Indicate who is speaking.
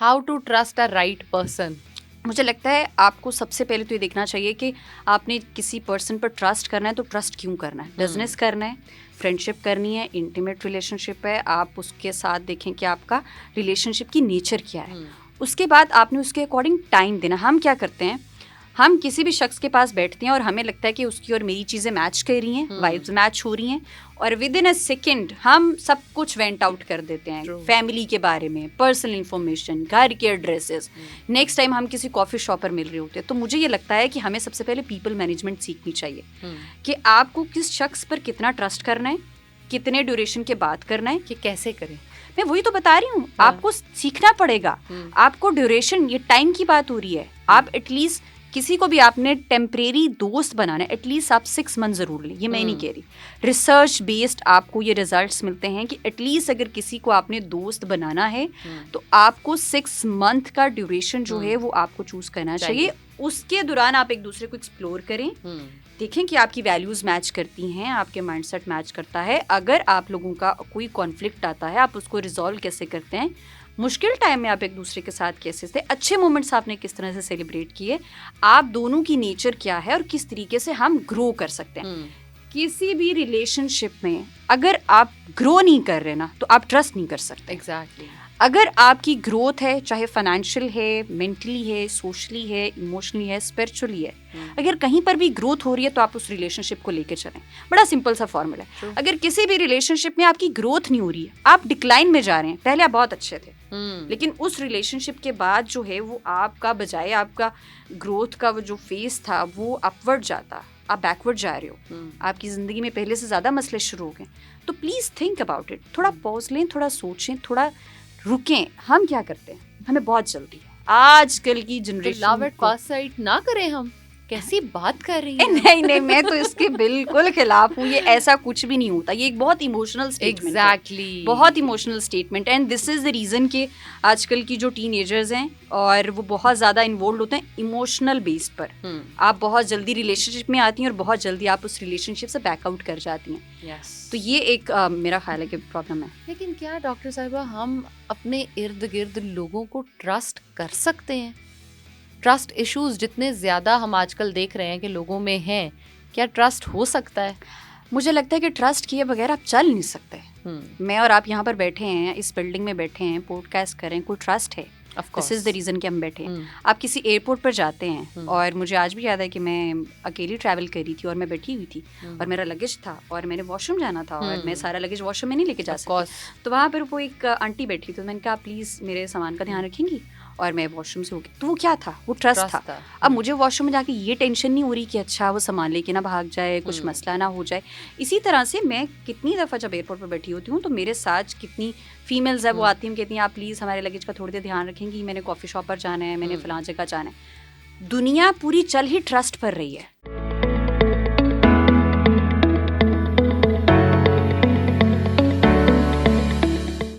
Speaker 1: How to trust a right person?
Speaker 2: मुझे लगता है आपको सबसे पहले तो ये देखना चाहिए कि आपने किसी पर्सन पर ट्रस्ट करना है तो ट्रस्ट क्यों करना है. बिजनेस करना है, फ्रेंडशिप करनी है, इंटीमेट रिलेशनशिप है, आप उसके साथ देखें कि आपका रिलेशनशिप की नेचर क्या है. उसके बाद आपने उसके अकॉर्डिंग टाइम देना. हम क्या करते हैं, हम किसी भी शख्स के पास बैठते हैं और हमें लगता है कि उसकी और मेरी चीज़ें मैच कर रही हैं, वाइब्स मैच हो रही हैं, और विद इन अ सेकेंड हम सब कुछ वेंट आउट कर देते हैं. फैमिली के बारे में, पर्सनल इन्फॉर्मेशन, घर के एड्रेसेस. नेक्स्ट टाइम हम किसी कॉफ़ी शॉप पर मिल रहे होते हैं. तो मुझे ये लगता है कि हमें सबसे पहले पीपल मैनेजमेंट सीखनी चाहिए कि आपको किस शख्स पर कितना ट्रस्ट करना है, कितने ड्यूरेशन के बाद करना है,
Speaker 1: कि कैसे करें.
Speaker 2: मैं वही तो बता रही हूँ. आपको सीखना पड़ेगा. आपको ड्यूरेशन, ये टाइम की बात हो रही है. आप एटलीस्ट किसी को भी आपने टेम्परेरी दोस्त बनाना है, एटलीस्ट आप 6 मंथ ज़रूर लें. ये मैं नहीं कह रही. रिसर्च बेस्ड आपको ये रिजल्ट्स मिलते हैं कि एटलीस्ट अगर किसी को आपने दोस्त बनाना है तो आपको 6 मंथ का ड्यूरेशन जो है वो आपको चूज़ करना चाहिए. उसके दौरान आप एक दूसरे को एक्सप्लोर करें, देखें कि आपकी वैल्यूज़ मैच करती हैं, आपके माइंडसेट मैच करता है. अगर आप लोगों का कोई कॉन्फ्लिक्ट आता है, आप उसको रिजॉल्व कैसे करते हैं, मुश्किल टाइम में आप एक दूसरे के साथ कैसे थे, अच्छे मोमेंट्स आपने किस तरह से सेलिब्रेट किए, आप दोनों की नेचर क्या है और किस तरीके से हम ग्रो कर सकते हैं. किसी भी रिलेशनशिप में अगर आप ग्रो नहीं कर रहे ना तो आप ट्रस्ट नहीं कर सकते.
Speaker 1: एग्जैक्टली.
Speaker 2: अगर आपकी ग्रोथ है, चाहे फाइनेंशियल है, मेंटली है, सोशली है, इमोशनली है, स्पिरिचुअली है, अगर कहीं पर भी ग्रोथ हो रही है तो आप उस रिलेशनशिप को लेके चलें. बड़ा सिंपल सा फॉर्मूला है. अगर किसी भी रिलेशनशिप में आपकी ग्रोथ नहीं हो रही है, आप डिक्लाइन में जा रहे हैं, पहले आप बहुत अच्छे थे लेकिन उस रिलेशनशिप के बाद जो है वो आपका बजाय आपका ग्रोथ का वो जो फेस था वो अपवर्ड जाता, आप बैकवर्ड जा रहे हो. आपकी ज़िंदगी में पहले से ज़्यादा मसले शुरू हो गए. तो प्लीज़ थिंक अबाउट इट. थोड़ा पॉज लें, थोड़ा सोचें, थोड़ा रुकें. हम क्या करते हैं, हमें बहुत जल्दी है. आजकल की generation
Speaker 1: love at first sight ना करें. हम कैसी बात कर रही है.
Speaker 2: नहीं, मैं तो इसके बिल्कुल खिलाफ हूँ. ये ऐसा कुछ भी नहीं होता. ये एक बहुत इमोशनल स्टेटमेंट है.
Speaker 1: एग्जैक्टली.
Speaker 2: बहुत इमोशनल स्टेटमेंट है. And this is the reason कि आजकल की जो टीनेजर्स हैं और वो बहुत ज़्यादा इन्वॉल्व होते हैं इमोशनल बेस पर. आप बहुत जल्दी रिलेशनशिप में आती हैं और बहुत जल्दी आप उस रिलेशनशिप से बैकआउट कर जाती हैं. तो ये एक मेरा ख्याल है कि प्रॉब्लम है.
Speaker 1: लेकिन क्या डॉक्टर साहिबा हम अपने इर्द गिर्द लोगों को ट्रस्ट कर सकते हैं? ट्रस्ट इश्यूज जितने ज़्यादा हम आजकल देख रहे हैं कि लोगों में हैं, क्या ट्रस्ट हो सकता है?
Speaker 2: मुझे लगता है कि ट्रस्ट किए बगैर आप चल नहीं सकते. मैं और आप यहाँ पर बैठे हैं, इस बिल्डिंग में बैठे हैं, पॉडकास्ट करें, कोई ट्रस्ट है. दिस इज़ द रीज़न कि हम बैठे हैं. आप किसी एयरपोर्ट पर जाते हैं और मुझे आज भी याद है कि मैं अकेली ट्रैवल कर रही थी और मैं बैठी हुई थी और मेरा लगेज था और मैंने वॉशरूम जाना था और मैं सारा लगेज वॉशरूम में नहीं लेके जा सकती. तो वहाँ पर वो एक आंटी बैठी, तो मैंने कहा प्लीज़ मेरे सामान का ध्यान रखेंगी, और मैं वॉशरूम से होगी. तो वो क्या था, वो ट्रस्ट था. अब मुझे वॉशरूम में जाके ये टेंशन नहीं हो रही कि अच्छा वो सामान लेके ना भाग जाए, कुछ मसला ना हो जाए. इसी तरह से मैं कितनी दफ़ा जब एयरपोर्ट पर बैठी होती हूँ तो मेरे साथ कितनी फीमेल्स है वो आती हैं, कहती हैं आप प्लीज़ हमारे लगेज का थोड़ी देर ध्यान रखेंगी, मैंने कॉफ़ी शॉप पर जाना है, मैंने फलां जगह जाना है. दुनिया पूरी चल ही ट्रस्ट पर रही है.